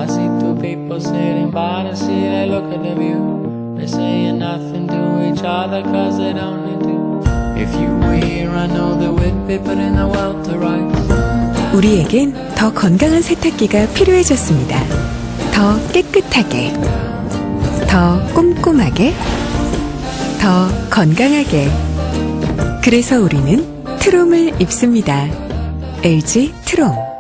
I see two people sitting by the sea, they look at the view. They're saying nothing to each other cause they don't need to. If you were here, I know that we'd be putting the world to rights. 우리에겐 더 건강한 세탁기가 필요해졌습니다. 더 깨끗하게, 더 꼼꼼하게, 더 건강하게. 그래서 우리는 트롬을 입습니다. LG 트롬.